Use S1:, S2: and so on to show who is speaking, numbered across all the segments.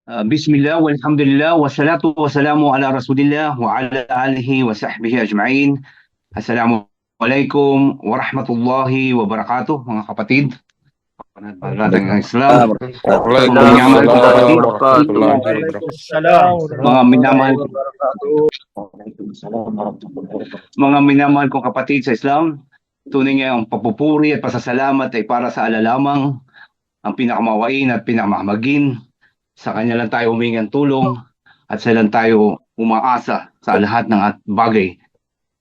S1: Bismillah, walhamdulillah, wassalatu wassalamu ala rasulillah wa ala alihi wa sahbihi ajma'in. Assalamualaikum warahmatullahi wabarakatuh, mga kapatid. Nating ang Islam,
S2: Waalaikumsalam warahmatullahi
S1: mga minamahal kong
S3: Waalaikumsalam
S1: kapatid,
S3: warahmatullahi
S2: Waalaikumsalam
S1: mga minamahal,
S2: warahmatullahi wabarakatuh.
S1: mga minamahal kong kapatid sa Islam, tunay nga ang pagpupuri at pasasalamat ay para sa ala lamang, ang pinakamawain at pinakamahamagin. Sa kanya lang tayo humingi ng tulong at sa lang tayo umaasa sa lahat ng bagay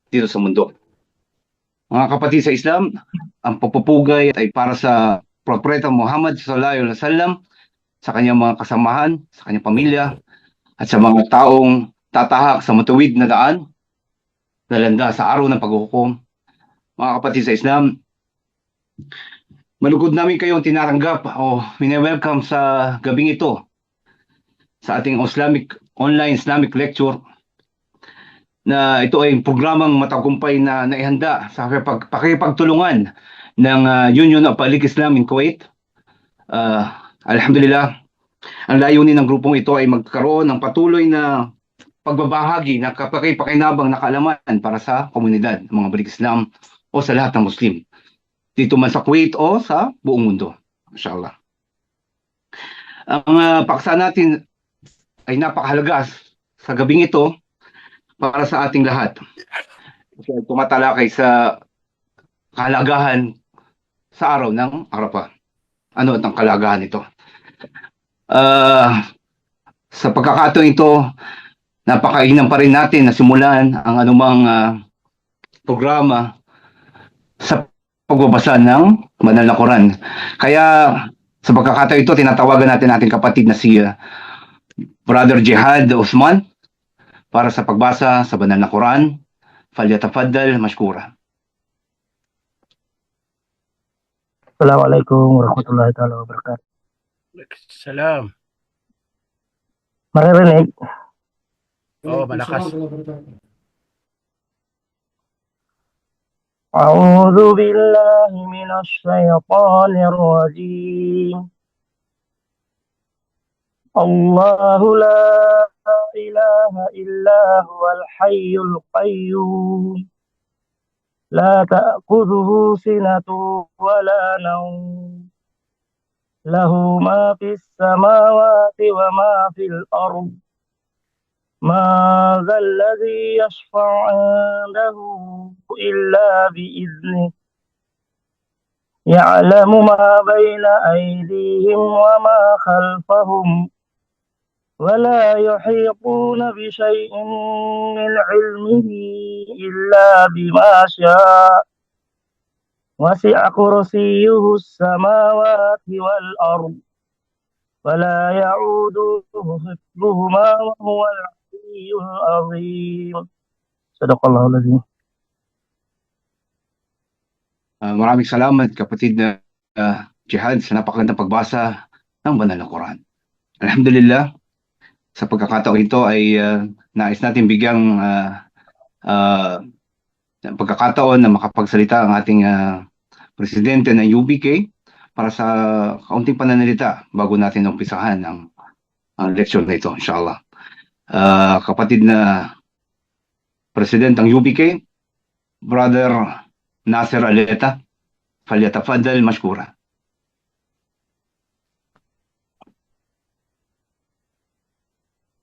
S1: dito sa mundo. Mga kapatid sa Islam, ang pagpupugay ay para sa Propeta Muhammad sallallahu alaihi wasallam, sa kanyang mga kasamahan, sa kanyang pamilya, at sa mga taong tatahak sa matuwid na daan na landa sa araw ng paghuhukom. Mga kapatid sa Islam, malugod namin kayong tinatanggap o welcome sa gabing ito sa ating online Islamic lecture na ito ay programang matagumpay na naihanda sa pakipagtulungan ng Union of Al Islam in Kuwait. Alhamdulillah, ang layunin ng grupong ito ay magkaroon ng patuloy na pagbabahagi ng kapakipakinabang na kaalaman para sa komunidad ng mga balik Islam o sa lahat ng Muslim, dito man sa Kuwait o sa buong mundo, inshallah. Ang paksa natin ay napakahalaga sa gabing ito para sa ating lahat. Kasi tumatalakay sa kahalagahan sa araw ng Arafah. Ano ang kahalagahan ito? Sa pagkakataon ito, napakainam pa rin natin na simulan ang anumang programa sa pagbabasa ng Banal na Quran. Kaya sa pagkakataon ito, tinatawagan natin ating kapatid na si Brother Jihad Usman para sa pagbasa sa Banal na Quran. Falyatafaddal mashkura.
S2: Assalamualaikum warahmatullahi taala wabarakatuh.
S3: Salam.
S2: Maririnig?
S3: Oh, malakas.
S2: A'udzu billahi minasy syaithanir rajim. Allahu la ilaha illa huwal hayyul qayyum. La ta'khudhuhu sinatun wa la nawm. Lahu ma fis samawati wa ma fil ardh. Ma dzal ladzi yashfa'u 'indahu illa bi'idznihi. Ya'lamu ma baina aydihim wa ma khalfahum. ولا يحيطون بشيء من علمه إلا بما شاء وسع كرسيه السماوات والأرض ولا يعوده حفظهما وهو العلي العظيم. صدق الله العظيم.
S1: Maraming salamat kapatid na Jihad sa napakagandang pagbasa ng Banal na Quran. Alhamdulillah, sa pagkakataon ito ay nais natin bigyang pagkakataon na makapagsalita ang ating presidente ng UBK para sa kaunting pananalita bago natin umpisahan ang lecture na ito, inshallah. Kapatid na president ng UBK, Brother Nasser Aleta, falyatafaddal mashkura.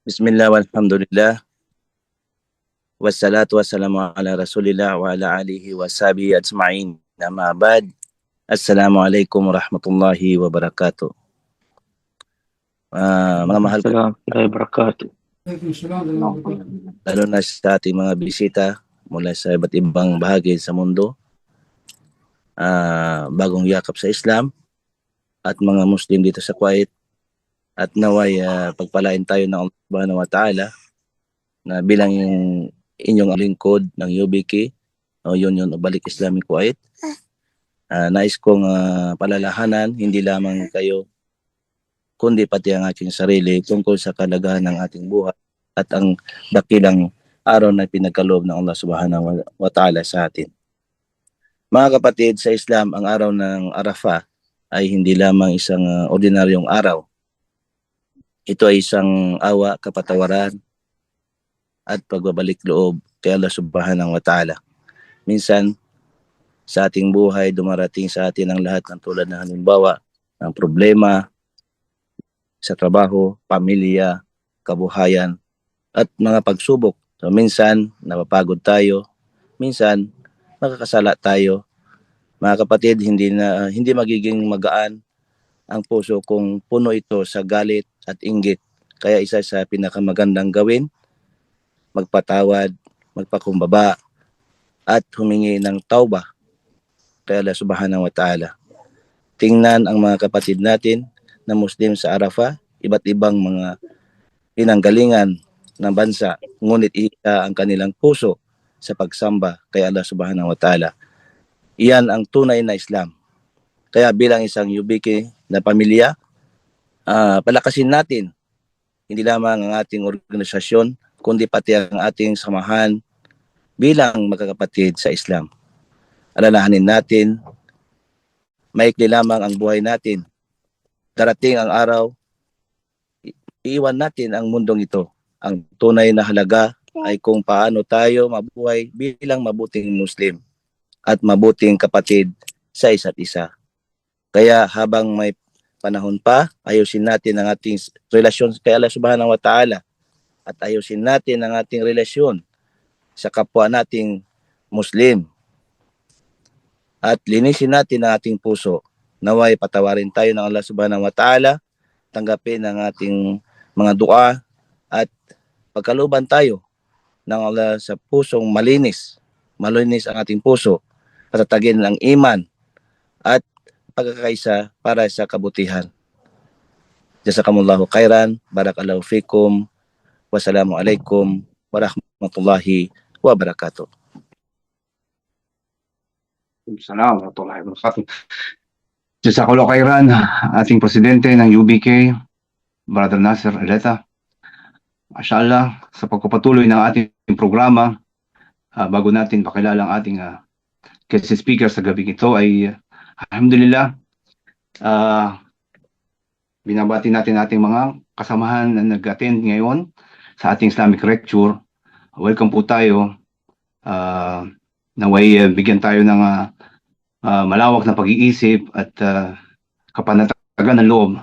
S4: Bismillah walhamdulillah wassalatu wassalamu ala rasulillah wa ala alihi wa sahbihi ajma'in. Amma ba'd. Assalamualaikum warahmatullahi wabarakatuh. Mga mahal ko, lalo na sa ating mga bisita mula sa iba't ibang bahagi sa mundo, bagong yakap sa Islam at mga Muslim dito sa Kuwait, at naway pagpalain tayo ng Allah Subhanahu wa Ta'ala na bilang inyong lingkod ng UBK o Union of Al Islam in Kuwait. Nais kong palalahanan hindi lamang kayo kundi pati ang aking sarili tungkol sa kalagahan ng ating buhay at ang dakilang araw na pinagkaloob ng Allah Subhanahu wa Ta'ala sa atin. Mga kapatid sa Islam, ang araw ng Arafah ay hindi lamang isang ordinaryong araw. Ito ay isang awa, kapatawaran, at pagbabalik loob kay Allah Subhanahu wa Ta'ala. Minsan, sa ating buhay, dumarating sa atin ang lahat ng tulad na halimbawa, ng problema sa trabaho, pamilya, kabuhayan, at mga pagsubok. So, minsan, napapagod tayo. Minsan, makakasala tayo. Mga kapatid, hindi magiging magaan ang puso kung puno ito sa galit at inggit. Kaya isa sa pinakamagandang gawin, magpatawad, magpakumbaba, at humingi ng tauba kay Allah Subhanahu wa Ta'ala. Tingnan ang mga kapatid natin na Muslim sa Arafah, iba't ibang mga pinanggalingan ng bansa, ngunit isa ang kanilang puso sa pagsamba kay Allah Subhanahu wa Ta'ala. Iyan ang tunay na Islam. Kaya bilang isang UBK na pamilya, palakasin natin hindi lamang ang ating organisasyon, kundi pati ang ating samahan bilang magkakapatid sa Islam. Alalahanin natin, maikli lamang ang buhay natin. Darating ang araw, iiwan natin ang mundong ito. Ang tunay na halaga ay kung paano tayo mabuhay bilang mabuting Muslim at mabuting kapatid sa isa't isa. Kaya habang may panahon pa, ayusin natin ang ating relasyon kay Allah Subhanahu wa Ta'ala at ayusin natin ang ating relasyon sa kapwa nating Muslim. At linisin natin ang ating puso. Naway patawarin tayo ng Allah Subhanahu wa Ta'ala, tanggapin ang ating mga dua at pagkaluban tayo ng Allah sa pusong malinis ang ating puso, patatagin ang iman at pagkakaisa para sa kabutihan. Jazakumullahu khairan, barakallahu fikum, wassalamu alaikum warahmatullahi wabarakatuh.
S1: Salamat warahmatullahi wabarakatuh. Jazakallahu khairan, ating presidente ng UBK, Brother Nasser Eleta. Mashallah, sa pagpapatuloy ng ating programa, bago natin pakilala ang ating guest speaker sa gabi ito ay alhamdulillah, binabati natin ating mga kasamahan na nag-attend ngayon sa ating Islamic lecture. Welcome po tayo. Naway bigyan tayo ng malawak na pag-iisip at kapanatagan ng loob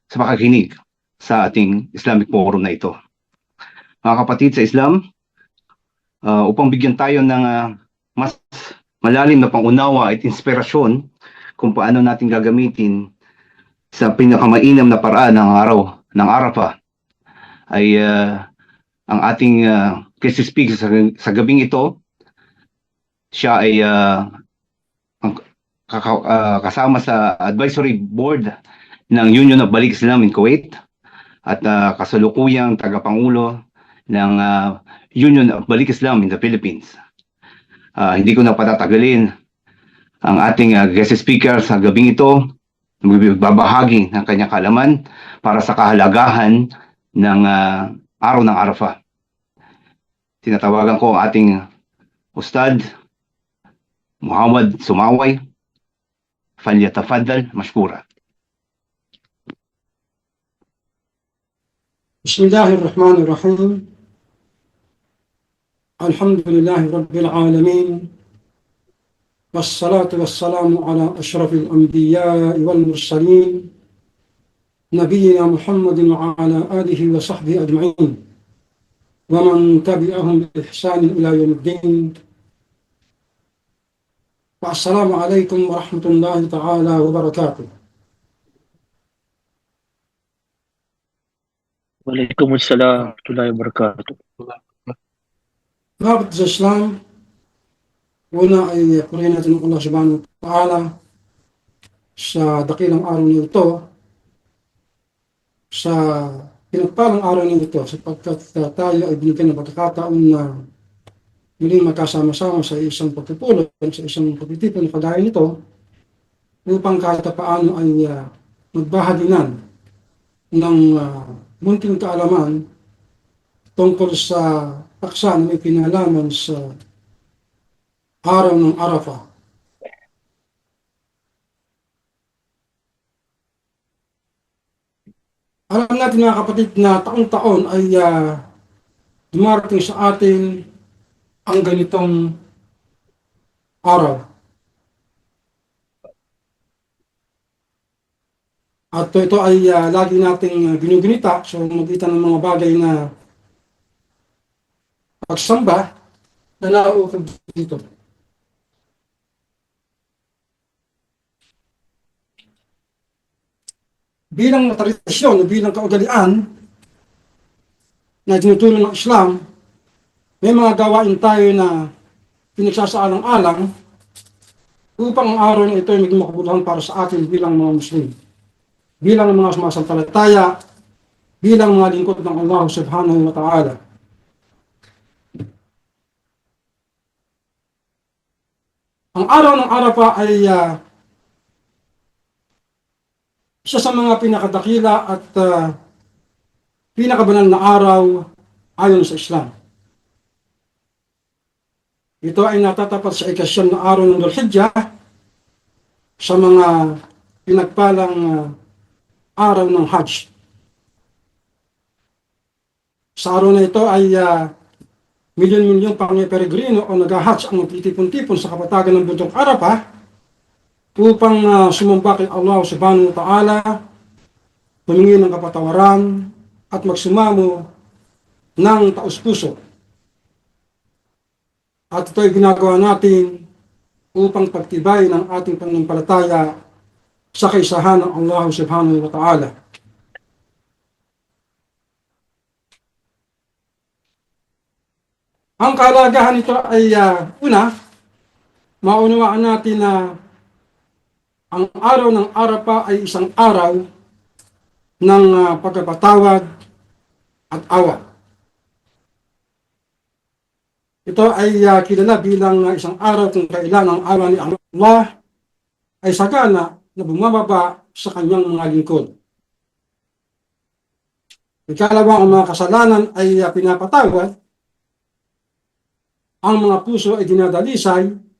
S1: sa pakikinig sa ating Islamic forum na ito. Mga kapatid sa Islam, upang bigyan tayo ng mas malalim na pangunawa at inspirasyon kung paano natin gagamitin sa pinakamainam na paraan ng araw ng Arafah, ay ang ating guest speaker sa gabing ito. Siya ay kasama sa advisory board ng Union of Balik Islam in Kuwait at kasalukuyang tagapangulo ng Union of Balik Islam in the Philippines. Hindi ko na patatagalin ang ating guest speaker sa gabing ito. Magbabahagi ng kanyang kaalaman para sa kahalagahan ng araw ng Arafah. Tinatawagan ko ang ating Ustad Muhammad Sumaway. Falyatafaddal mashkura.
S5: Bismillahirrahmanirrahim. Alhamdulillahi Rabbil Alamin. Wassalatu wassalamu ala ashrafil anbiya'i wal mursalin. Nabiyyina Muhammadin wa ala alihi wa sahbihi ajma'in. Wa man tabi'ahum bi ihsanin ila yawmiddin. Wa assalamu alaikum wa rahmatullahi ta'ala wa barakatuh.
S2: Waalaikumsalam warahmatullahi wabarakatuh.
S5: Mga kapatid sa Islam, una ay purihin natin ang Allah Subhanahu wa Ta'ala sa dakilang araw na ito, sa pinagpalang araw na ito, sapagkat tayo ay binigyan ng pagkakataon na muling magkasama-sama sa isang pagpupulong, sa isang pagtitipon na kagaya nito, upang kahit paano ay magbahaginan ng munting kaalaman tungkol sa paksa na may pinalaman sa araw ng Arafah. Alam natin mga kapatid na taon-taon ay dumarating sa atin ang ganitong araw. At ito ay lagi nating ginugunita sa magitan ng mga bagay na pagsamba na nauukog dito. Bilang tradisyon o bilang kaugalian na tinutulong ng Islam, may mga gawain tayo na pinagsasaalang-alang upang ang araw na ito ay maging makabuluhan para sa atin bilang mga Muslim, bilang mga sumasampalataya, bilang mga lingkod ng Allah subhanahu wa ta'ala. Ang araw ng Arafah ay isa sa mga pinakadakila at pinakabanal na araw ayon sa Islam. Ito ay natatapat sa ikasyam na araw ng Dhul-Hijjah sa mga pinagpalang araw ng Hajj. Sa araw na ito ay milyon-milyon pang-peregrino o nag-Hajj ang titipon-tipon sa kapatagan ng bundok Arafah upang sumamba kay Allah subhanahu wa ta'ala, humingi ng kapatawaran at magsumamo ng taus-puso. At ito ay ginagawa natin upang pagtibay ng ating pananampalataya sa kaisahan ng Allah subhanahu wa ta'ala. Ang kahalagahan nito ay una, maunawaan natin na ang araw ng Arafah ay isang araw ng pagpapatawad at awa. Ito ay kilala bilang isang araw kung kailan ang awa ni Allah ay sagana na bumababa sa kanyang mga lingkod. Ikalawa, ang mga kasalanan ay pinapatawad, ang mga puso ay dinadalisay,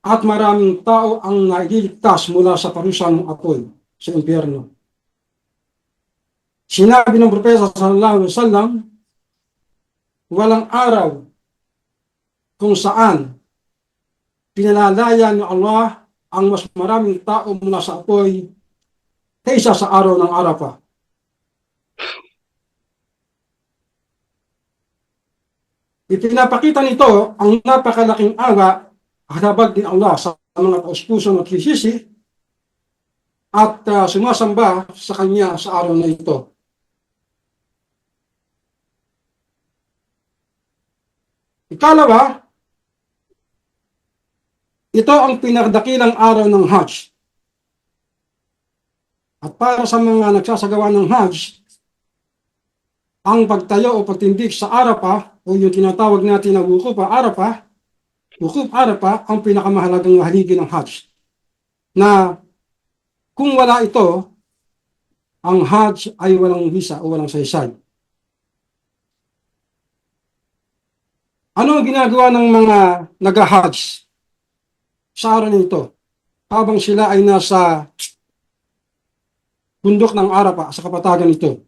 S5: at maraming tao ang nailigtas mula sa parusang apoy sa impyerno. Sinabi ng propeta sallallahu alaihi wasallam, walang araw kung saan pinalalaya ni Allah ang mas maraming tao mula sa apoy kaysa sa araw ng Arafah. Ipinapakita nito ang napakalaking awa habag din Allah sa mga taus-puso at nagsisisi at sumasamba sa Kanya sa araw na ito. Ikalawa, ito ang pinakadakilang araw ng Hajj. At para sa mga nagsasagawa ng Hajj, ang pagtayo o pagtindig sa Arafah o yung tinatawag natin na wukuf Arafah, ang pinakamahalagang haligi ng Hajj. Na kung wala ito, ang Hajj ay walang visa o walang saysay. Ano ang ginagawa ng mga nag-Hajj sa araw nito habang sila ay nasa bundok ng Arafah sa kapatagan nito?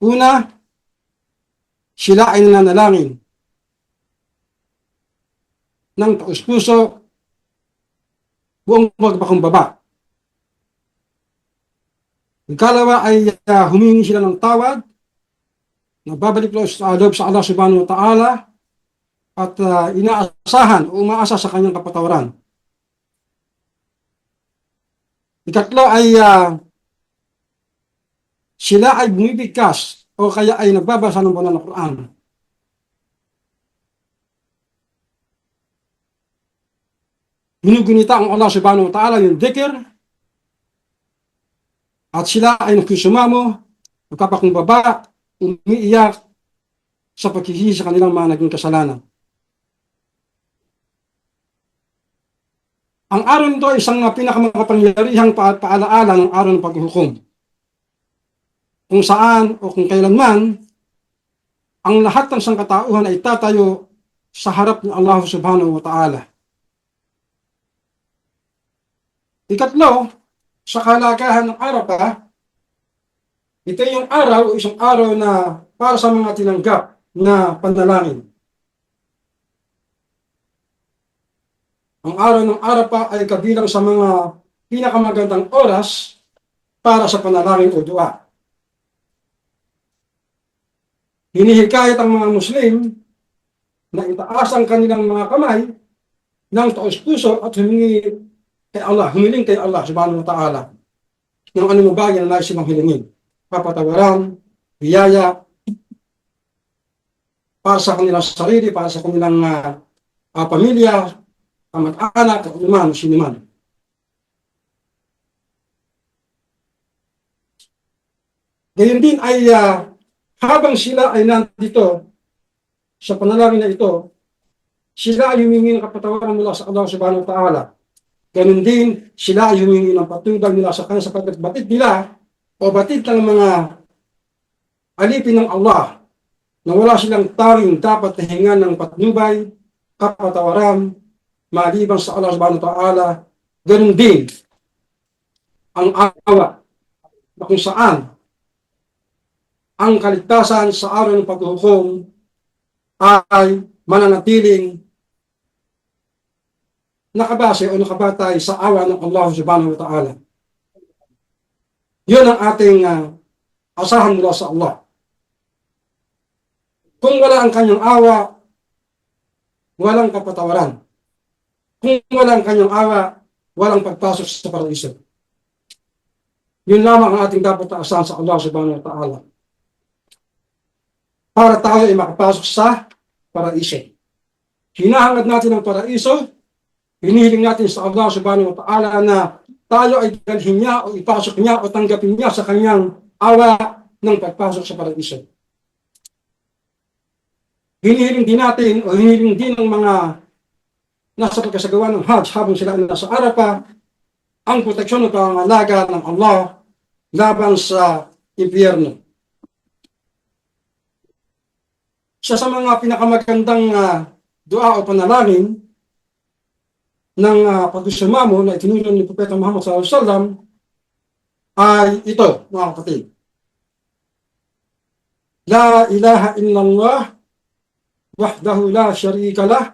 S5: Una, sila ay nananalangin ng taus-puso, buong magpakumbaba. Ikalawa ay humingi sila ng tawad, nagbabalik sa loob sa Allah subhanahu wa ta'ala, at inaasahan o umaasa sa kanyang kapatawaran. Ikatlo ay sila ay bumibigkas o kaya ay nagbabasa ng banal na Quran. Ginugunita ang Allah subhanahu wa ta'ala yung dhikr, at sila ay nagkisumamo, nagpapakumbaba, umiiyak sa paghihihi sa kanilang mga naging kasalanan. Ang araw nito ay isang pinakamakapangyarihang paalaala ng araw ng paghuhukom. Kung saan o kung kailanman, ang lahat ng sangkatauhan ay tatayo sa harap ng Allah subhanahu wa ta'ala. Ikatlo, sa kalagahan ng Arafah, Ito yung araw o isang araw na para sa mga tinanggap na panalangin. Ang araw ng Arafah ay kabilang sa mga pinakamagandang oras para sa panalangin o dua. Hinihikayat ang mga Muslim na itaas ang kanilang mga kamay ng taos-puso at humiling kay Allah subhanahu wa ta'ala ng anumang bagay na nais silang hilingin. Kapatawaran, biyaya, para sa kanilang sarili, para sa kanilang pamilya, kamag-anak, at iman, siniman. Gayon din ay habang sila ay nandito sa panalangin na ito, sila ay humingi ng kapatawaran mula sa Allah subhanahu wa ta'ala. Ganon din, sila ay humingi ng patubag nila sa kanya sapagkat batid nila o batid ng mga alipin ng Allah na wala silang tawing dapat nahingan ng patnubay, kapatawaran, maliban sa Allah subhanahu wa ta'ala. Ganon din ang awa na kung saan ang kaligtasan sa araw ng paghuhukom ay mananatiling nakabase o nakabatay sa awa ng Allah subhanahu wa ta'ala. Yun ang ating asahan mula sa Allah. Kung wala ang kanyang awa, walang kapatawaran. Kung wala ang kanyang awa, walang pagpasok sa paraiso. Yun lamang ang ating dapat aasahan sa Allah subhanahu wa ta'ala. Para tayo ay makapasok sa paraiso. Hinahangad natin ang paraiso, hinihiling natin sa Allah subhanahu wa ta'ala na tayo ay dalhin niya o ipasok niya o tanggapin niya sa kanyang awa ng pagpasok sa paraiso. Hinihiling din natin o hinihiling din ng mga nasa pagkasagawa ng Hajj habang sila ay nasa Arafah ang proteksyon o pangangalaga ng Allah laban sa impyerno. Isa sa mga pinakamagandang dua o panalangin ng pagsusumamo na itinulong ni Propeta Muhammad SAW ay ito, mga kapatid. La ilaha illallah wahdahu la sharika lah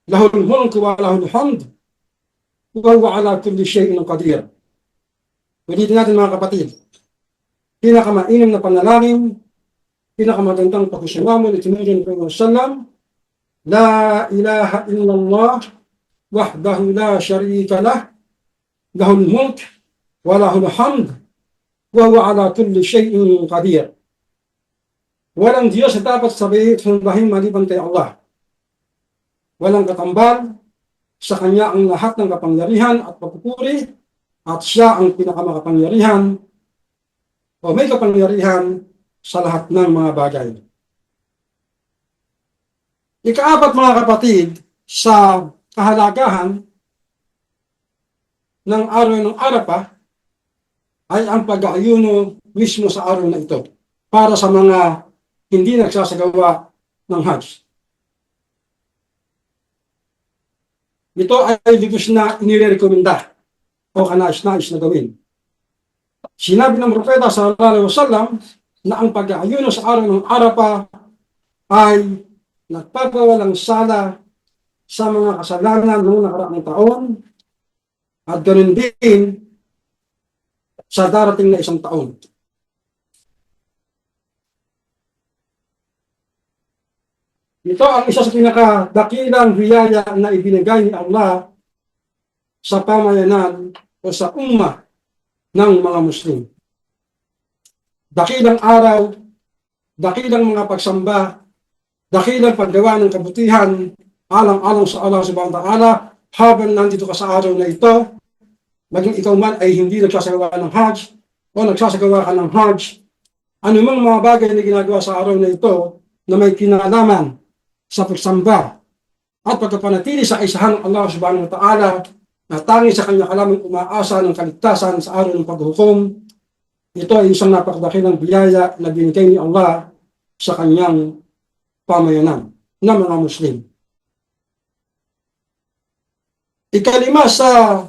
S5: lahul mulku wa lahul hamd wa huwa ala kulli shay'in qadir. Ulitin natin mga kapatid. Pinakamainam na panalangin, pinakamagandang pagsusumamo na itinulong ni Propeta SAW, la ilaha illallah wahdahu la sharika lah lahul mulk wa lahul hamd wa huwa ala kulli shay'in qadir. Walang Diyos na dapat sambahin maliban kay Allah. Walang katambal, sa Kanya ang lahat ng kapangyarihan at pagpupuri, at Siya ang pinakamakapangyarihan o may kapangyarihan sa lahat ng mga bagay. Ikaapat mga kapatid, sa kahalagahan ng araw ng Arafah ay ang pag-aayuno mismo sa araw na ito para sa mga hindi nagsasagawa ng Hajj. Ito ay lubos na inirekomenda o kanais-nais na gawin. Sinabi ng Propeta sallallahu alaihi wasallam na ang pag-aayuno sa araw ng Arafah ay nagpapawalang sala sa mga kasalanan noong nakaraang taon at ganoon din sa darating na isang taon. Ito ang isa sa pinakadakilang biyaya na ibinigay ni Allah sa pamayanan o sa ummah ng mga Muslim. Dakilang araw, dakilang mga pagsamba, dakilang paggawa ng kabutihan, alang-alang sa Allah subhanahu wa ta'ala, habang nandito ka sa araw na ito, maging ikaw man ay hindi nagsasagawa ng Hajj o nagsasagawa ka ng Hajj, anumang mga bagay na ginagawa sa araw na ito na may kinalaman sa pagsamba at pagkapanatili sa kaisahan ng Allah subhanahu wa ta'ala na tanging sa kanya kalamang umaasa ng kaligtasan sa araw ng paghukom, ito ay isang napakadakilang biyaya na binigay ni Allah sa kanyang pamayanan ng mga Muslim. Ikalima sa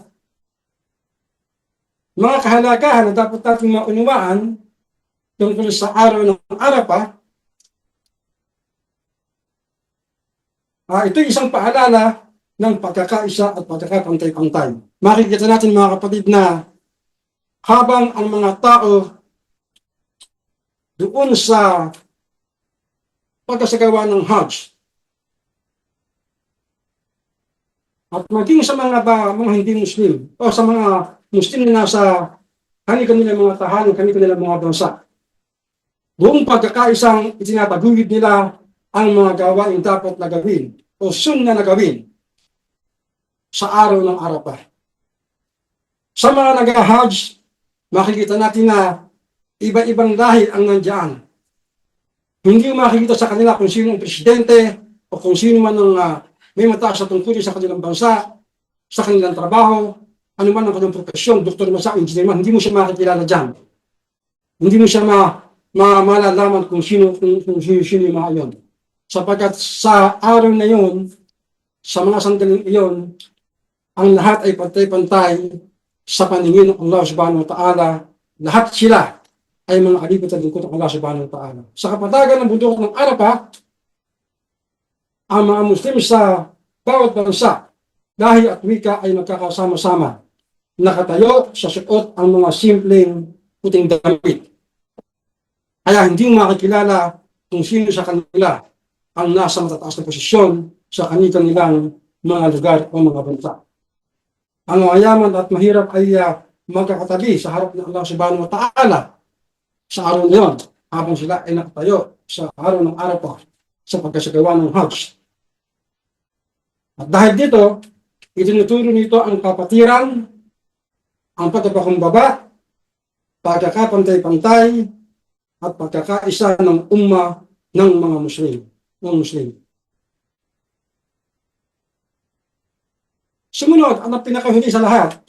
S5: mga kahalagahan na dapat nating maunawaan tungkol sa araw ng Arafah, ito isang paalala ng pagkakaisa at pagkakapantay-pantay. Makikita natin mga kapatid na habang ang mga tao doon sa pagkasagawa ng Hajj at maging sa mga hindi Muslim o sa mga Muslim na nasa kanilang mga tahanan, kanilang mga bansa, buong pagkakaisang itinataguyod nila ang mga gawain dapat na gawin o sunna na gawin sa araw ng Arafah. Sa mga nag-Hajj, makikita natin na iba-ibang lahi ang nandiyan. Hindi makikita sa kanila kung sino ang presidente o kung sino man ang may mataas na tungkulin sa kanilang bansa, sa kanilang trabaho, ano man ang kanilang profesyon, doktor man sa engineer man, hindi mo siya makikilala dyan. Hindi mo siya malalaman kung sino yung mga yun. Sapagkat sa araw na yun, sa mga sandaling iyon, ang lahat ay pantay-pantay sa paningin ng Allah subhanahu wa ta'ala. Lahat sila ay mga alipit at lingkod ng Allah subhanahu wa ta'ala. Sa kapatagan ng bundok ng Arafah, ang mga Muslim sa bawat bansa, lahi at wika ay magkakasama-sama, nakatayo sa suot ang mga simpleng puting damit. Kaya hindi mo makikilala kung sino sa kanila ang nasa matataas na posisyon sa kanilang mga lugar o mga bansa. Ang mayaman at mahirap ay magkakatabi sa harap ng Allah subhanahu wa ta'ala sa araw na yun, habang sila ay nakatayo sa araw ng Arafah sa pagkasagawa ng Hajj. At dahil dito, itinuturo nito ang kapatiran, ang pagkapakumbaba, pagkakapantay-pantay, at pagkakaisa ng umma ng mga Muslim. Sumunod, ang pinakahuli sa lahat,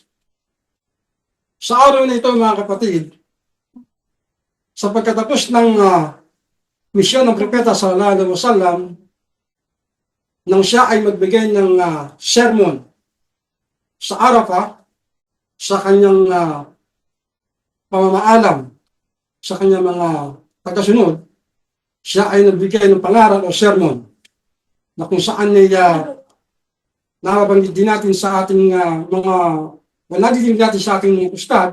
S5: sa araw na ito mga kapatid, sa pagkatapos ng misyon ng Propeta sallallahu alaihi wasallam, nang siya ay magbigay ng sermon sa Arafah, sa kanyang pamamaalam, sa kanyang mga tagasunod, siya ay nagbigay ng pangaral o sermon na kung saan ay nababanggit din natin sa ating nadidinig natin sa ating mga ustad.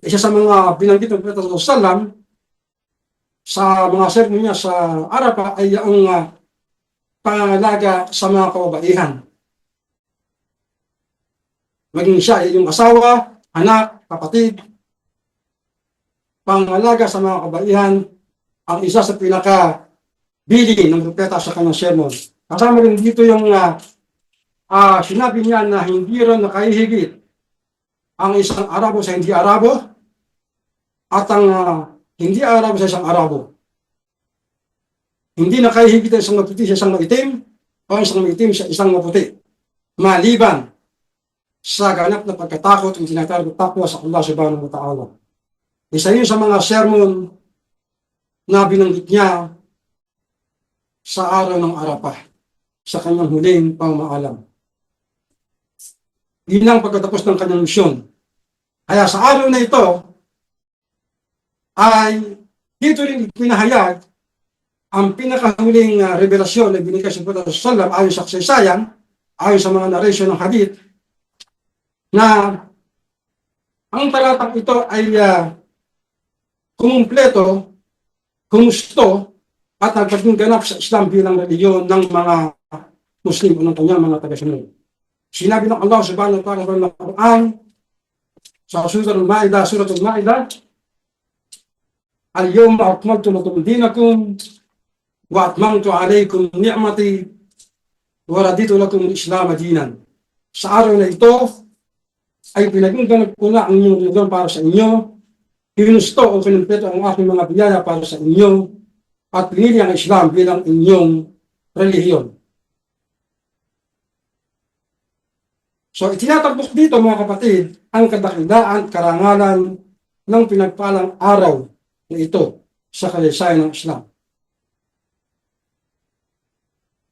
S5: Isa sa mga binanggit ng Propeta sallallahu alaihi wasallam sa mga sermon niya sa Arafah ay ang pangalaga sa mga kababaihan. Maging siya ay yung asawa, anak, kapatid. Pangalaga sa mga kababaihan ang isa sa pinaka-bili ng Propeta sa kanyang sermon. Kasama rin dito yung sinabi niya na hindi rin nakahihigit ang isang Arabo sa hindi Arabo at ang hindi Arabo sa isang Arabo. Hindi nakahihigit ang isang maputi sa isang maitim o isang maitim sa isang maputi. Maliban sa ganap na pagkatakot ang tinatawag na takwa sa Allah subhanahu wa ta'ala. Isa yun sa mga sermon na binanggit niya sa araw ng Arafah, sa kanyang huling pamamaalam. Yun ang pagkatapos ng kanyang misyon. Kaya sa araw na ito, ay dito rin pinahayag ang pinakahuling revelasyon na binigay sa Propeta sallallahu alaihi wasallam ayon sa kasaysayan, ayon sa mga narration ng hadith, na ang talatang ito ay kumumpleto, kumusto, at nagpaging ganap sa Islam bilang reliyon ng mga Muslim o ng kanyang mga tagasunod. Sinabi ng Allah subhanahu wa ta'ala ng Quran sa Suratul Ma'idah, Al-yawma akmaltu lakum dinakum wa atmamtu alaykum ni'mati wa raditu lakum al-Islam dinan. Sa araw na ito ay pinagganap ko na ang inyong reliyon para sa inyo, pinusto o pinumpleto ang aking mga biyaya para sa inyo, at pinili ang Islam bilang inyong relihiyon. So itinatagpok dito mga kapatid ang kadakilaan, karangalan ng pinagpalang araw na ito sa kasaysayan ng Islam.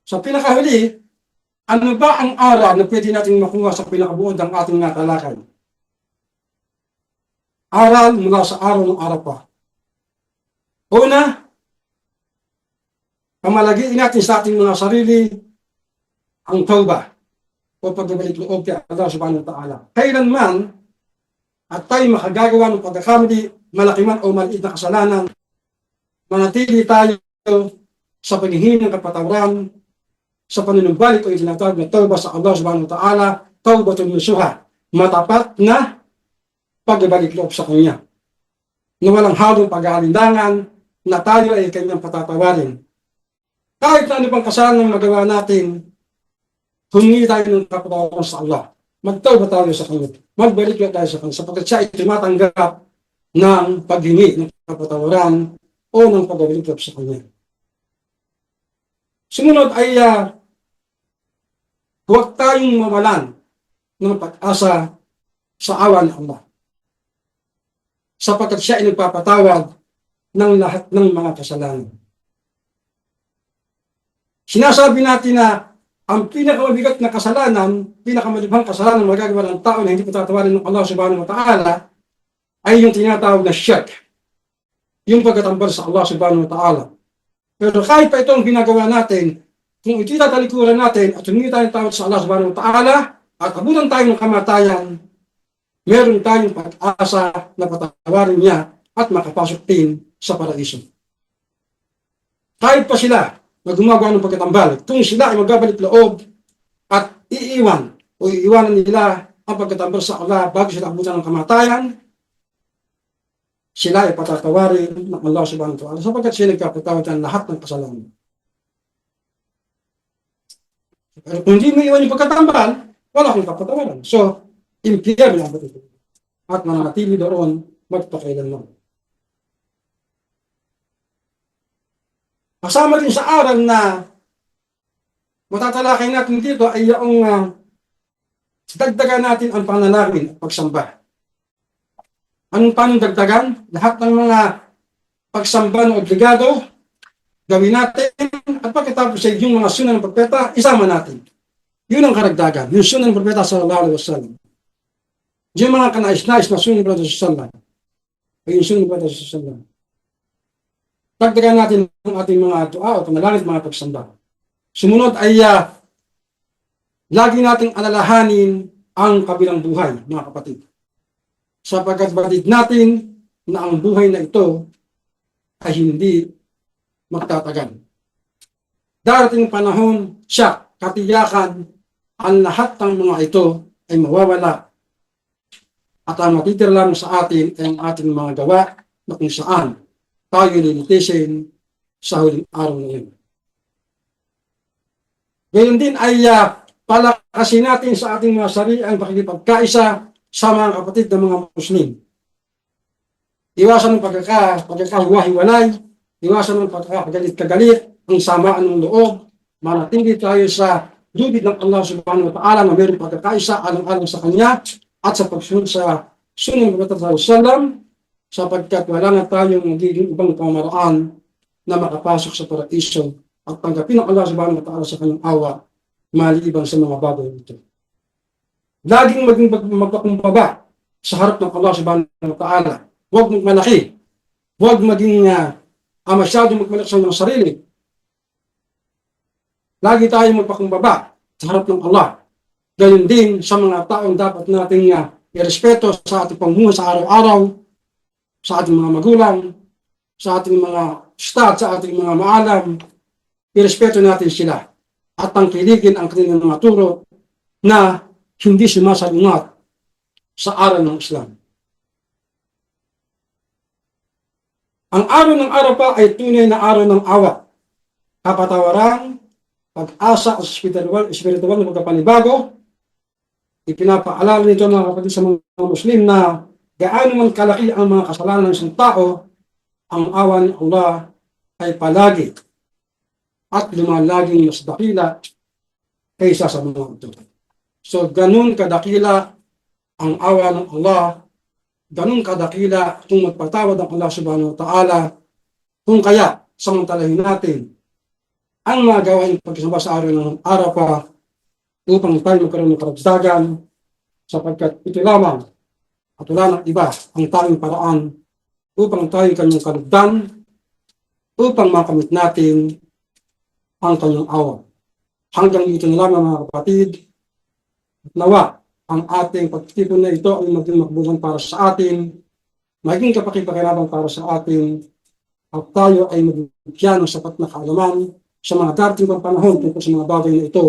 S5: Sa pinakahuli, ano ba ang aral na pwede natin makuha sa pinakabuod ng ating natalakay? Aral mula sa araw ng Arafah. Una, pamalagiin natin sa ating mga sarili ang tawbah o pagbabalik loob kay Allah subhanahu wa ta'ala. Kailanman at tayo makagagawa ng pagkakamali, malaki man o maliit na kasalanan, manatili tayo sa paghihingi ng kapatawaran, sa panunumbalik o itinatawag na tawbah sa Allah subhanahu wa ta'ala, tawbatun nasuha, matapat na pagbabalik loob sa Kanya, na walang halong pag-aalinlangan, na tayo ay Kanyang patatawarin. Kahit na ano pang kasalanan magawa natin, humingi tayo ng kapatawaran sa Allah. Magtawba tayo sa Kanya. Magbalik tayo sa Kanya sapagkat siya ay tumatanggap ng paghingi ng kapatawaran o ng pagbabalik sa Kanya. Sumunod ay huwag tayong mawalan ng pag-asa sa awa ng Allah. Sapagkat siya ay nagpapatawad ng lahat ng mga kasalanan. Sinasabi natin na ang pinakamabigat na kasalanan, pinakamalibhang kasalanan magagawa ng tao na hindi patatawarin ng Allah subhanahu wa ta'ala ay yung tinatawag na shirk. Yung pagkatambal sa Allah subhanahu wa ta'ala. Pero kahit pa ito ang ginagawa natin, kung ititalikuran natin at humingi tayong tawad sa Allah subhanahu wa ta'ala at abutan tayo ng kamatayan, meron tayong pag-asa na patawarin niya at makapasok din sa paraiso. Kahit pa sila na gumagawa ng pagkatambal, kung sila ay magbabalik loob at iiwanan nila ang pagkatambal sa Allah bago sila abutan ng kamatayan, sila ay patatawarin ng Allah subhanahu wa ta'ala sapagkat sila nagkapatawad ng lahat ng kasalanan. Pero kung hindi mo iwan yung pagkatambal, wala kang kapatawaran. So, impiyerno ang ito. At manatili doon magpakailanman. Kasama din sa aral na matatalakay natin dito ay yung dagdagan natin ang pananalangin at pagsamba. Anong paano dagdagan? Lahat ng mga pagsamba na obligado, gawin natin at pagkatapos ay yung mga sunan ng propeta, isama natin. Yun ang karagdagan. Yung sunan ng propeta sallallahu alaihi wasallam. Yung mga kanais-nais na sunan ng propeta sallallahu alaihi wasallam. Yung sunan ng propeta sallallahu alaihi wasallam. Dagdagan natin ang ating mga dua o panalangin at mga pagsamba. Sumunod ay lagi nating alalahanin ang kabilang buhay, mga kapatid. Sapagkat batid natin na ang buhay na ito ay hindi magtatagal. Darating panahon, siya, katiyakan, ang lahat ng mga ito ay mawawala. At ang matitira lang sa atin ay ang ating mga gawa na kung saan tayo lilitisin sa huling araw na yun. Ngayon din ay palakasin natin sa ating mga sarili ang pakikipagkaisa sa mga kapatid ng mga Muslim. Iwasan ng pagkakahiwa-hiwalay, iwasan ng pagkakagalit-kagalit, ang samaan ng loob, manatili tayo sa lubid ng Allah subhanahu wa ta'ala na mayroong pagkakaisa alang-alang sa Kanya at sa pagsunod sa sunnah ng Propeta sallallahu alaihi wasallam, sapagkat wala na tayong magiging ibang pamaraan na makapasok sa paraiso at tanggapin ng Allah subhanahu wa ta'ala sa kanyang awa maliban sa mga bagay ito. Laging maging magpakumbaba sa harap ng Allah subhanahu wa ta'ala. Huwag magmalaki. Huwag maging masyadong magmalaki sa mga sarili. Lagi tayong magpakumbaba sa harap ng Allah. Gayon din sa mga taong dapat nating irespeto sa ating pamumuhay sa araw-araw, sa ating mga magulang, sa ating mga staff, sa ating mga maalam, irespeto natin sila at tangkilikin ang kanilang mga turo na hindi sumasalungat sa aral ng Islam. Ang araw ng Arafah ay tunay na araw ng awa, kapatawaran, pag-asa at spiritual na pagkapanibago. Ipinapaalala nito mga kapatid sa mga Muslim na gaano man kalaki ang mga kasalanan ng isang tao, ang awa ni Allah ay palagi at lumalaging mas dakila kaysa sa mga ito. So, ganun kadakila ang awa ng Allah, ganun kadakila kung magpatawad ang Allah subhanahu wa ta'ala, kung kaya samantalahin natin ang mga gawain pagkasama sa araw ng Arafah upang tayo magkaroon ng karagdagan, sapagkat ito lamang at wala ng iba ang tanging paraan upang tayo kanyang kalugdan upang makamit natin ang kanyang awa. Hanggang dito na lamang mga kapatid, nawa ang ating pagtitipon na ito ay maging makbuhan para sa atin, maging kapakipakinabangan para sa atin, at tayo ay mabigyan ng sapat na kaalaman sa mga darating pang panahon tungkol sa mga bagay na ito.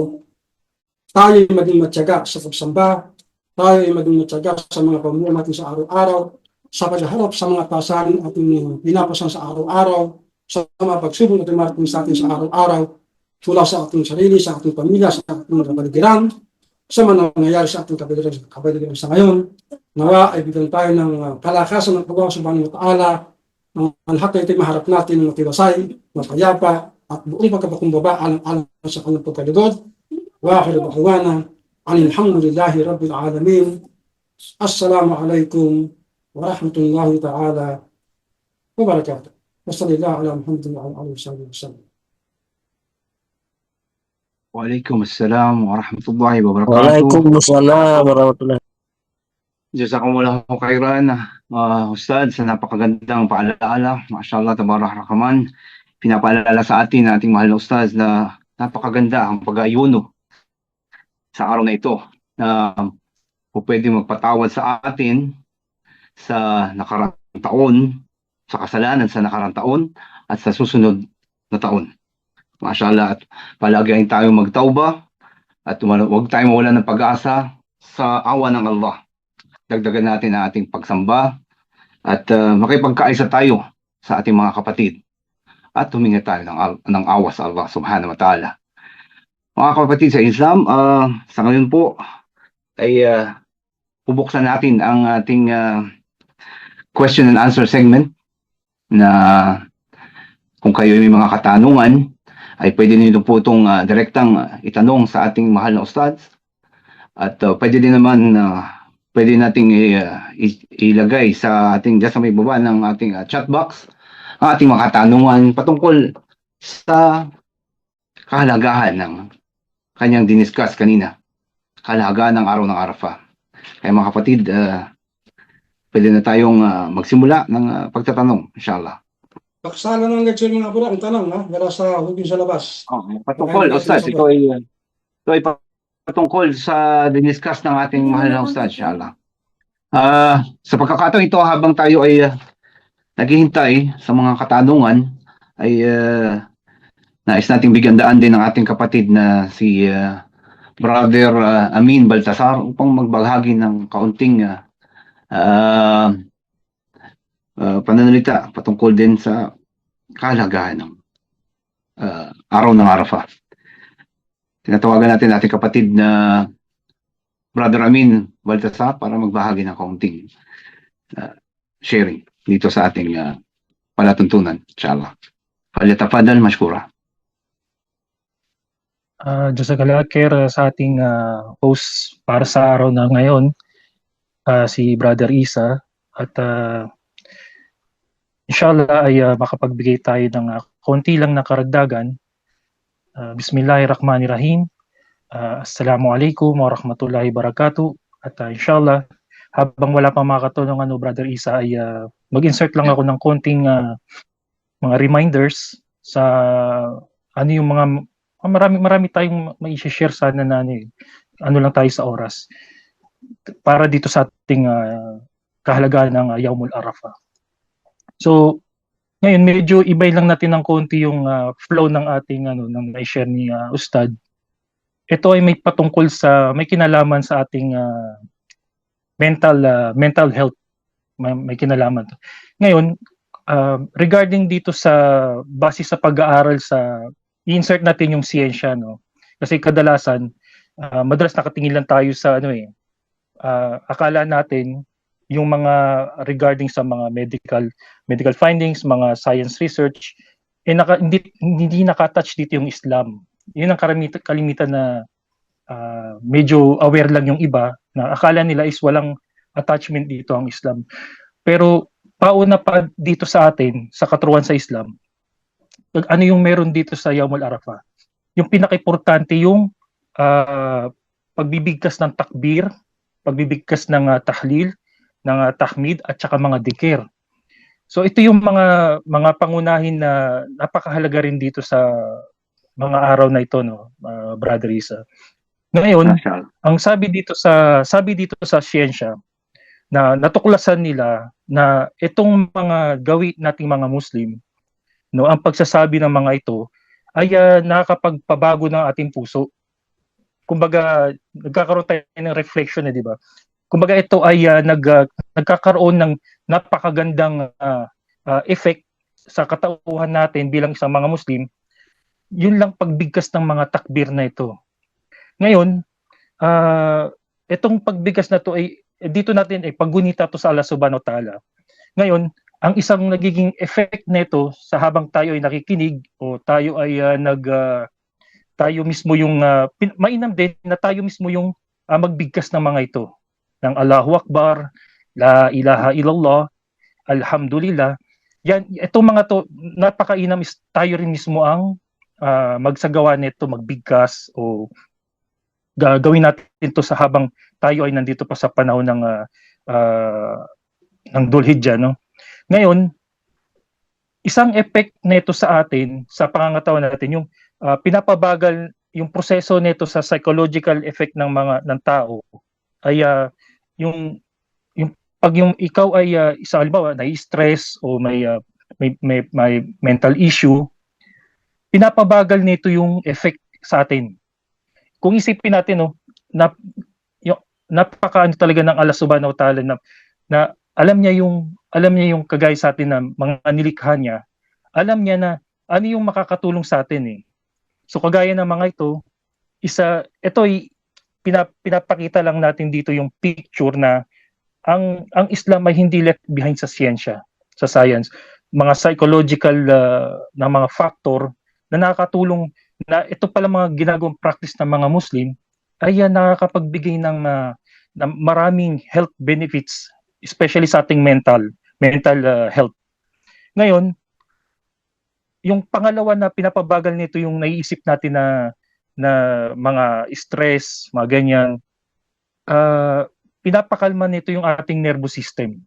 S5: Tayo ay maging matyaga sa pagsamba, tayo ay maging matyaga sa mga pamumuhay natin sa araw-araw, sa pagharap sa mga pasanin ating pinapasan sa araw-araw, sa mga pagsubok na dumarating sa atin sa araw-araw, mula sa ating sarili, sa ating pamilya, sa ating kapaligiran, sa mga nangyayari sa ating kapaligiran sa ngayon. Nawa ay bigyan tayo ng kalakasan ng pag-awa subhanahu wa ta'ala, ng lahat na ito'y maharap natin ng matiwasay, mapayapa, at buong pagkapakumbaba alang-alang sa kanyang pagkaligod. Wa akhiru da'wana alhamdulillahi rabbil alamin. Assalamu alaikum wa rahmatullahi ta'ala wa barakatuh. Wa sallallahu ala Muhammadin wa ala alihi wa sallam.
S1: Waalaikumsalam warahmatullahi wabarakatuh.
S2: Waalaikumsalam warahmatullahi.
S1: Jazakumullahu khairan, Ustad, sa napakagandang paalala. Mashallah, tabarak rahman. Pinapaalala sa atin na ating mahal na Ustad na napakaganda ang pag-ayuno sa araw na ito na pwede magpatawad sa atin sa nakarang taon, sa kasalanan sa nakarang taon at sa susunod na taon. Mashallah, at palagi ay tayo magtauba at huwag tayong mawala ng pag-asa sa awa ng Allah. Dagdagan natin ang ating pagsamba at makipagkaisa tayo sa ating mga kapatid at humingi tayo ng awa sa Allah subhanahu wa ta'ala. Mga kapatid sa Islam, sa ngayon po ay bubuksan natin ang ating question and answer segment na kung kayo may mga katanungan ay pwede nyo po itong direktang itanong sa ating mahal na Ustad at pwede din naman pwede nating ilagay sa ating dyan sa may baba ng ating chat box ang ating mga katanungan patungkol sa kahalagahan ng kanyang diniscuss kanina, kahalagahan ng araw ng Arafah. Kaya mga kapatid, pwede na tayong magsimula ng pagtatanong, inshallah.
S5: Paksala ng lecture mga bro, ang tanong wala sa hugin sa labas.
S1: Patungkol, Ustad, ito ay patungkol sa diniscuss ng ating mahal na Ustad, inshallah. Sa pagkakataon ito, habang tayo ay naghihintay sa mga katanungan, ay nais nating bigyan daan din ng ating kapatid na si Brother Amin Baltasar upang magbahagi ng kaunting pananalita patungkol din sa kahalagahan ng araw ng Arafah. Tinatawagan natin ating kapatid na Brother Amin Baltasar para magbahagi ng kaunting sharing dito sa ating palatuntunan, inshallah. Falyatafadal mashkura.
S2: Jazakallah khair sa ating host para sa araw na ngayon, si Brother Isa, at inshallah ay makapagbigay tayo ng konti lang na karagdagan. Bismillahirrahmanirrahim. Assalamualaikum warahmatullahi wabarakatuh. At inshallah, habang wala pang mga katanungan Brother Isa, ay mag-insert lang ako ng konting mga reminders sa ano yung mga marami tayong mai-share sana na ano lang tayo sa oras para dito sa ating kahalagahan ng Yaumul Arafah. So ngayon medyo ibay lang natin ng konti yung flow ng ating ng i-share ni Ustad. Ito ay may patungkol sa may kinalaman sa ating mental health, may kinalaman. Ngayon regarding dito sa base sa pag-aaral sa i-insert natin yung siyensya, kasi kadalasan madalas nakatingin lang tayo sa akala natin yung mga regarding sa mga medical findings, mga science research, hindi nakatouch dito yung Islam. Yun ang kalimitan na medyo aware lang yung iba na akala nila is walang attachment dito ang Islam. Pero pauna pa dito sa atin, sa katuruan sa Islam, ano yung meron dito sa Yaumul Arafah? Yung pinaka-importante yung pagbibigkas ng takbir, pagbibigkas ng tahlil, ng tahmid at saka mga dikir. So ito yung mga pangunahin na napakahalaga rin dito sa mga araw na ito, no, Brother Isa. Ngayon,
S1: Marshal.
S2: ang sabi dito sa siyensya na natuklasan nila na itong mga gawi nating mga Muslim, no, ang pagsasabi ng mga ito ay nakakapagpabago ng ating puso. Kumbaga, nagkakaroon tayo ng reflection, di ba? Kumbaga ito ay nagkakaroon ng napakagandang effect sa katauhan natin bilang isang mga Muslim. Yun lang pagbigkas ng mga takbir na ito. Ngayon, itong pagbigkas na to ay dito natin ay paggunita to sa Allah Subhanahu wa Ta'ala. Ngayon, ang isang nagiging effect nito sa habang tayo ay nakikinig o tayo ay tayo mismo yung mainam din na tayo mismo yung magbigkas ng mga ito ng Allahu Akbar, La ilaha illallah, Alhamdulillah. Yan, itong mga to napakainam is tayo rin mismo ang magsagawa nito, magbigkas o gagawin natin to sa habang tayo ay nandito pa sa panahon ng Dhul-Hijjah, no? Ngayon, isang effect nito sa atin sa pangangatawan natin yung pinapabagal yung proseso nito sa psychological effect ng tao ay yung pag yung ikaw ay isa halimbawa na-stress o may mental issue, pinapabagal nito yung effect sa atin. Kung isipin natin, no, yung napakaano talaga ng Allah Subhanahu wa Ta'ala na alam niya yung kagaya sa atin na mga nilikha niya, alam niya na ano yung makakatulong sa atin eh. So kagaya ng mga ito ay pinapakita lang natin dito yung picture na ang Islam ay hindi left behind sa siyensya, sa science. Mga psychological na mga factor na nakakatulong na ito pala mga ginagawang practice ng mga Muslim ay nakakapagbigay ng maraming health benefits, especially sa ating mental health. Ngayon, yung pangalawa na pinapabagal nito yung naiisip natin na mga stress, mga ganyan, pinapakalma nito yung ating nervous system.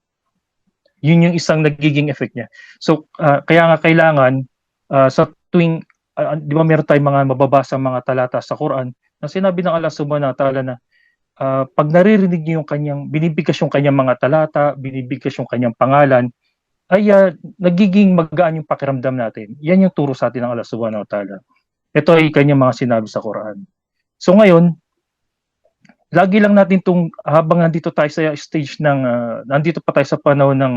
S2: Yun yung isang nagiging effect niya. So, kaya nga kailangan sa tuwing, di ba meron tayong mga mababasa mga talata sa Quran na sinabi ng Allah Subhanahu wa Ta'ala na pag naririnig niyo yung binibigkas yung kanyang mga talata, binibigkas yung kanyang pangalan, ay nagiging magaan yung pakiramdam natin. Yan yung turo sa atin ng Allah Subhanahu wa Ta'ala. Ito ay kanyang mga sinabi sa Quran. So ngayon, lagi lang natin habang nandito tayo sa stage nandito pa tayo sa panahon ng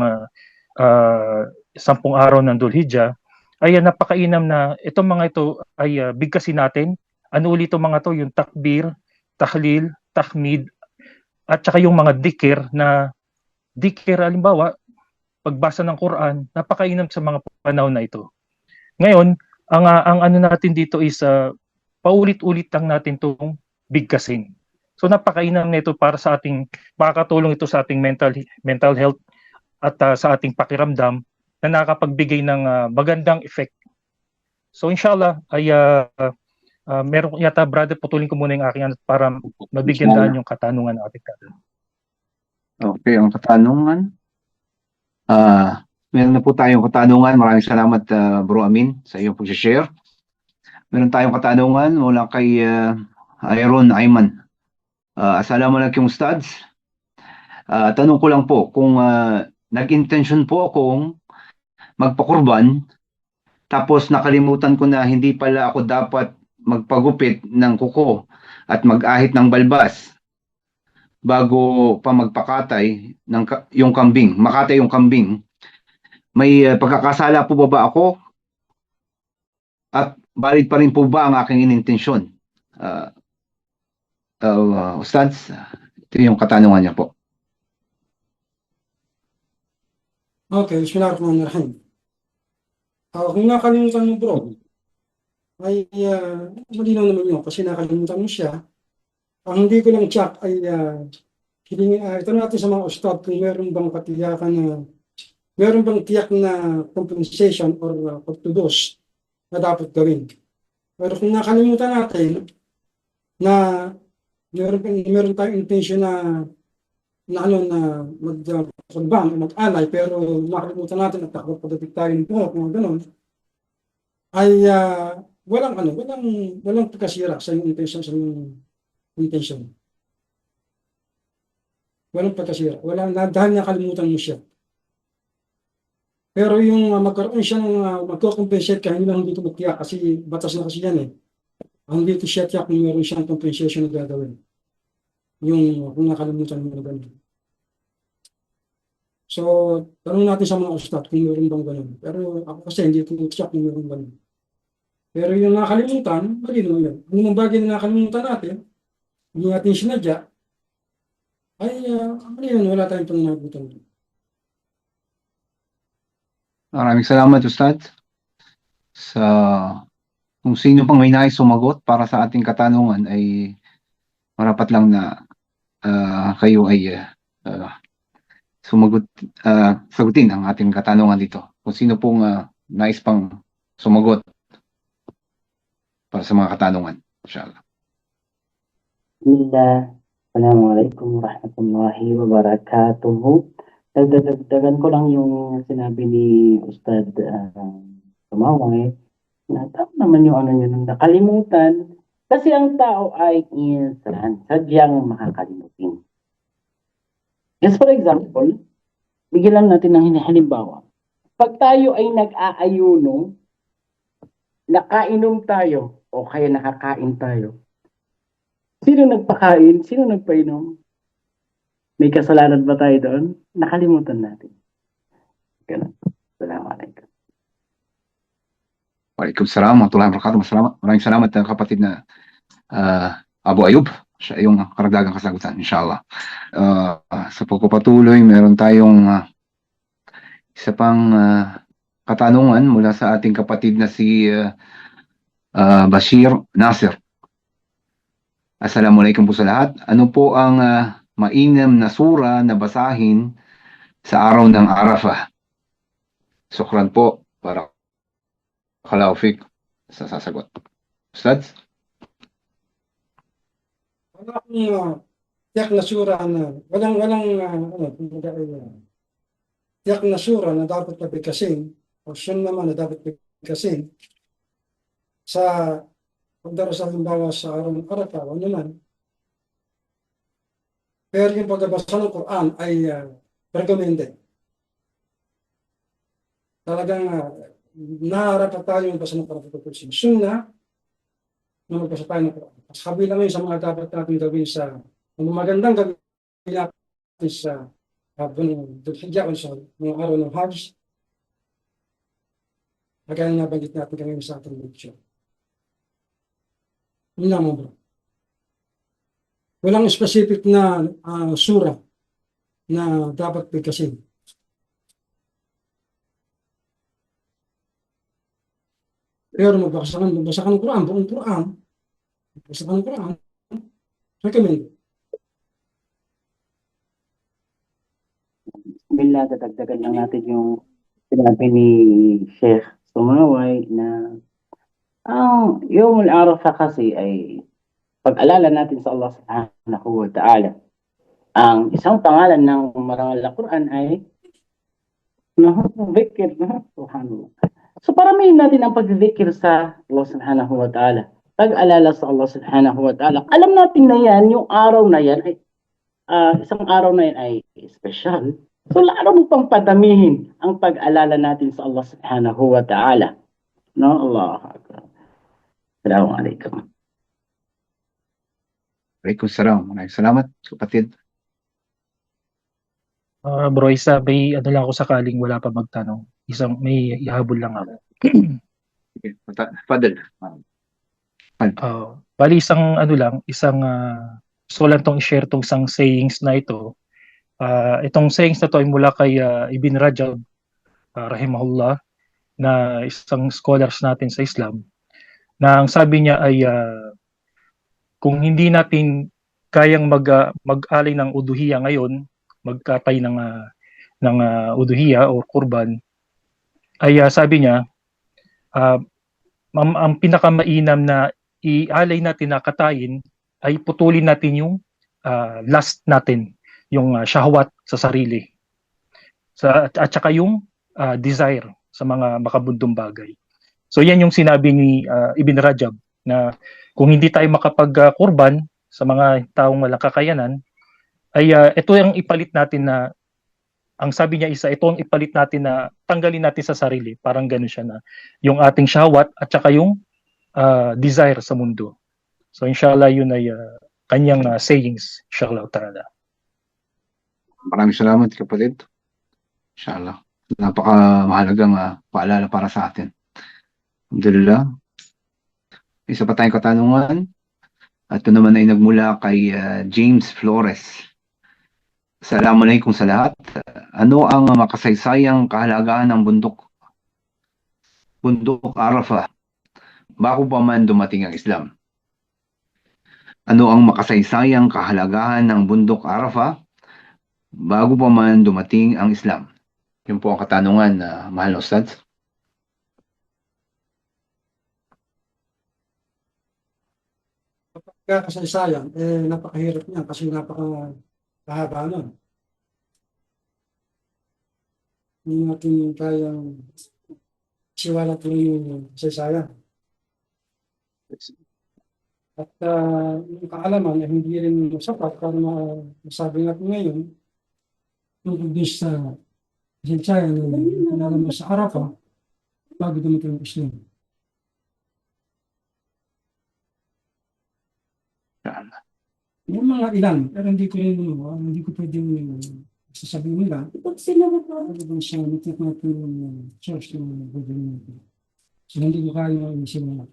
S2: 10 araw ng Dhul-Hijjah, ay napakainam na itong mga ito ay bigkasin natin. Ano ulit itong mga to? Yung takbir, tahlil, tahmid, at saka yung mga dikir halimbawa, pagbasa ng Quran, napakainam sa mga panahon na ito. Ngayon, ang ano natin dito is paulit-ulit lang natin itong bigkasin. So napakainam nito para sa makakatulong ito sa ating mental health at sa ating pakiramdam na nakakapagbigay ng magandang effect. So inshallah ay meron yata, brother, putulin ko muna yung aking para mabigyan daan yung katanungan ng ating katanungan.
S1: Okay, ang katanungan. Meron na po tayong katanungan. Maraming salamat, Bro Amin, sa iyong pag-share. Meron tayong katanungan mula kay Iron Ayman. Assalamualaikum Ustads. Tanong ko lang po, kung nag-intention po akong magpakurban, tapos nakalimutan ko na hindi pala ako dapat magpagupit ng kuko at mag-ahit ng balbas bago pa magpakatay yung kambing, makatay yung kambing. May pagkakasala po ba ako? At valid pa rin po ba ang aking inintensyon? Ustads, ito yung katanungan niya po.
S5: Okay, bismillahirrahmanirrahim. Kung nakalimutan mo, bro, ay malinaw naman yun kasi nakalimutan mo siya. Ang hindi ko lang check ay ito natin sa mga ustad kung meron bang katiyakan na meron bang tiyak na compensation or pagtudos na dapat gawin. Pero kung nakalimutan natin na meron tayong intention na mag-kurban o mag-alay, pero nakalimutan natin at takot pagdating tayo ng buhok, mga ganun, ay walang pagkasira sa iyong intention, sa iyong intention. Walang pagkasira. Dahil nakalimutan mo siya. Pero yung magkaroon siya ng magko-compensate ka, hindi ito magtiyak kasi batas na kasi yan eh. Hindi ito siya tiyak kung meron siyang compensation na gagawin. Yung kung nakalimutan mo na gano'n. So, tanong natin sa mga ustad kung meron bang gano'n. Pero ako kasi hindi ko tiyak kung meron gano'n. Pero yung nakalimutan, malino yun. Yung mga bagay na nakalimutan natin, hindi natin sinadya, ay ano yun, wala tayong pananagutan.
S1: Maraming salamat, Ustad. Sa kung sino pang may nais sumagot para sa ating katanungan ay marapat lang na kayo ay sagutin ang ating katanungan dito. Kung sino pong nais pang sumagot para sa mga katanungan. Inshallah.
S6: Bismillah. Assalamualaikum warahmatullahi wabarakatuh. Dagdagan ko lang yung sinabi ni Ustad Tumaway na tama naman yung ano yun, nakalimutan. Kasi ang tao ay insan, sadyang makakalimutin. Yes, for example, bigyan lang natin ng halimbawa. Pag tayo ay nag-aayuno, nakainom tayo o kaya nakakain tayo, sino nagpakain? Sino nagpainom? May kasalanan ba tayo doon? Nakalimutan natin. Ganun. Assalamualaikum.
S1: Waalaikumsalam warahmatullahi wabarakatuh. Maraming salamat kapatid na Abu Ayub. Siya yung karagdagang kasagutan, inshallah. Sa pagpapatuloy, meron tayong isa pang katanungan mula sa ating kapatid na si Bashir Nasir. Assalamualaikum po sa lahat. Ano po ang mainam na sura na basahin sa araw ng Arafah? Sukran po para Kalaufik sa sasagot. Ustads?
S5: Wala akong tiyak na sura na, tiyak na sura na dapat pabigkasin, o siya naman na dapat pabigkasin sa pagdarasal halimbawa sa araw ng Arafah, ano naman. Pero yung pagbabasa ng Quran ay recommended. Talagang naharap na tayo yung basa ng Quran. Sunnah na magbasa tayo ng Quran. At kabilang ngayon sa mga dapat natin gawin sa magandang gawin natin sa Dhul-Hijjah o sa mga araw ng Hajj. Kagaya na nabanggit natin ngayon sa ating lecture. Yun lang mo bro. Walang specific na sura na dapat bigkasin. Pero magbasa ka ng Quran, buong Quran. Magbasa ka ng Quran, recommend.
S6: Bismillah, dadagdagan lang natin yung sinabi ni Sheikh Sumaway na ang Yawmul Arafah kasi ay pag-alala natin sa Allah subhanahu wa ta'ala. Ang isang pangalan ng marangal na Quran ay Dhikr, subhanallah. So paramihin natin ang pag-dhikr sa Allah subhanahu wa ta'ala. Pag-alala sa Allah subhanahu wa ta'ala. Alam natin na yan, yung araw na yan ay isang araw na yan ay special. So lalo mo pang padamihin ang pag-alala natin sa Allah subhanahu wa ta'ala. No, Allah Akbar. Assalamualaikum.
S1: Waalaikumsalam. Maraming salamat, kapatid.
S2: Bro Isa, may ano lang ako sakaling wala pa magtanong. May ihabol lang ako.
S1: Okay. Fadal.
S2: Bali isang gusto ko lang tong i-share tong isang sayings na ito. Itong sayings na to ay mula kay Ibn Rajab rahimahullah, na isang scholars natin sa Islam, na ang sabi niya ay kung hindi natin kayang mag-alay ng uduhiya ngayon, magkatay ng uduhiya o kurban, ay sabi niya ang pinakamainam na ialay natin na katayin ay putulin natin yung last natin. yung shahwat sa sarili. At saka yung desire sa mga makabundong bagay. So yan yung sinabi ni Ibn Rajab na kung hindi tayo makapag-kurban sa mga taong walang kakayanan, ay ito yung ipalit natin na, ang sabi niya ito ang ipalit natin na tanggalin natin sa sarili. Parang ganun siya na yung ating shahwat at saka yung desire sa mundo. So inshallah yun ay kanyang sayings, inshallah ta'ala.
S1: Maraming salamat kapatid. Inshallah. Napaka-mahalagang paalala para sa atin. Alhamdulillah. Isa pa tayong katanungan. At ito naman ay nagmula kay James Flores. Assalamualaikum sa lahat. Ano ang makasaysayang kahalagahan ng bundok Arafah bago pa man dumating ang Islam? Ano ang makasaysayang kahalagahan ng bundok Arafah bago pa man dumating ang Islam? Yun po ang katanungan, mahal na Ustad.
S5: Kaya kasaysayan, napakahirap niya kasi napakahaba nun. Hindi natin kayang siwala tuloy yung kasaysayan. At yung kaalaman ay hindi rin sapat para masabi natin ngayon tungkol din sa kasaysayan na kinalaman sa Arafah bago dumating ang Islam. Yung mga ilan, pero hindi ko pwedeng sasabihin nila. Ano bang siya, natin natin yung source ng gagawin natin. So, hindi ko kaya yung sila.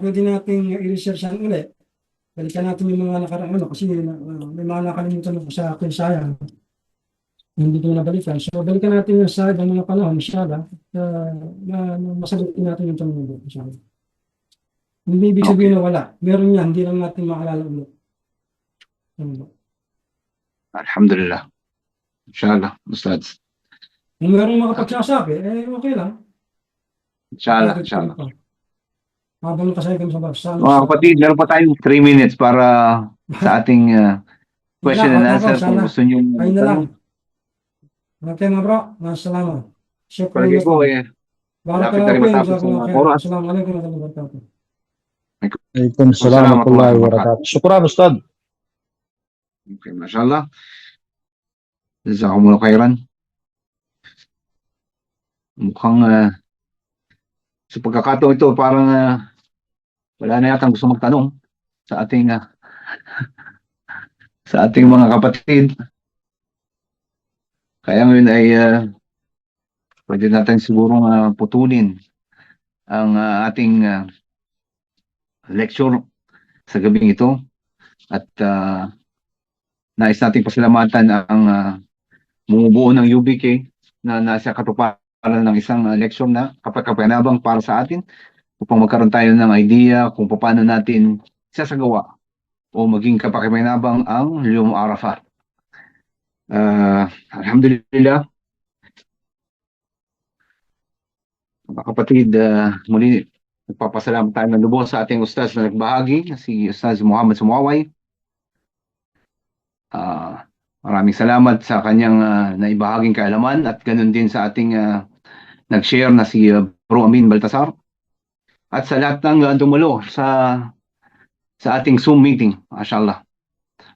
S5: Pwede natin i-research yan ulit. Balikan natin yung mga nakaraan, kasi may mga nakalimutan ako sa akin, sayang. Hindi ko nabalikan. So, balikan natin yung sa ibang mga panahon, inshallah, na masagot natin yung tanong mo. Hindi ibig sabihin na wala. Meron yan, hindi lang natin maalala ulit.
S1: Alhamdulillah. Inshallah, Ustad.
S5: Kung meron makapagsasabi, okay lang.
S1: Inshallah.
S5: Habang kasaya kami sa basa.
S1: Mga kapatid, meron pa tayong 3 minutes para sa ating question and answer kung gusto nyo.
S5: Ayun na lang. Okay mga bro, masalamat.
S1: Palagi po lapit na rin matapos ang oras.
S5: Assalamualaikum warahmatullahi wabarakatuh.
S7: Waalaikumsalam warahmatullahi wabarakatuh. Syukran Ustad.
S1: Okay, mashallah. Jazakumullah khairan. Mukhang sa pagkakataon ito parang wala na yatang gusto magtanong sa ating sa ating mga kapatid. Kaya ngayon ay pwede natin siguro putulin ang ating lecture sa gabing ito at nais nating pasalamatan ang bumubuo ng UBK na nasa katuparan ng isang lecture na kapag-kapanabang para sa atin upang magkaroon tayo ng idea kung paano natin sasagawa o maging kapag-kapanabang ang Yawm Arafah. Alhamdulillah, mga kapatid, muli nagpapasalamat tayo ng lubos sa ating ustaz na nagbahagi, si Ustaz Muhammad Sumaway. Maraming salamat sa kanyang naibahaging kaalaman at ganun din sa ating nag-share na si Bro Amin Baltasar at sa lahat ng dumalo sa ating Zoom meeting, mashallah.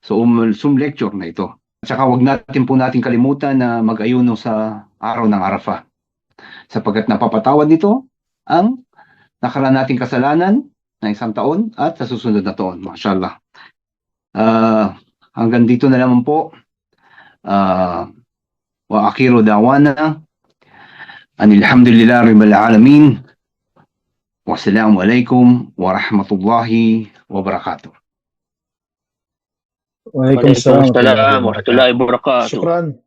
S1: So Zoom lecture na ito. At saka wag natin kalimutan na mag-ayuno sa araw ng Arafah. Sapagkat napapatawad nito ang nakaraan nating kasalanan na isang taon at sa susunod na taon. Mashallah. Hanggang dito na naman po. Wa akhiru da'wana anilhamdulillah rabbil alamin. Wassalamualaikum warahmatullahi wabarakatuh.
S7: Waalaikumsalam
S3: warahmatullahi wabarakatuh.
S7: Syukran.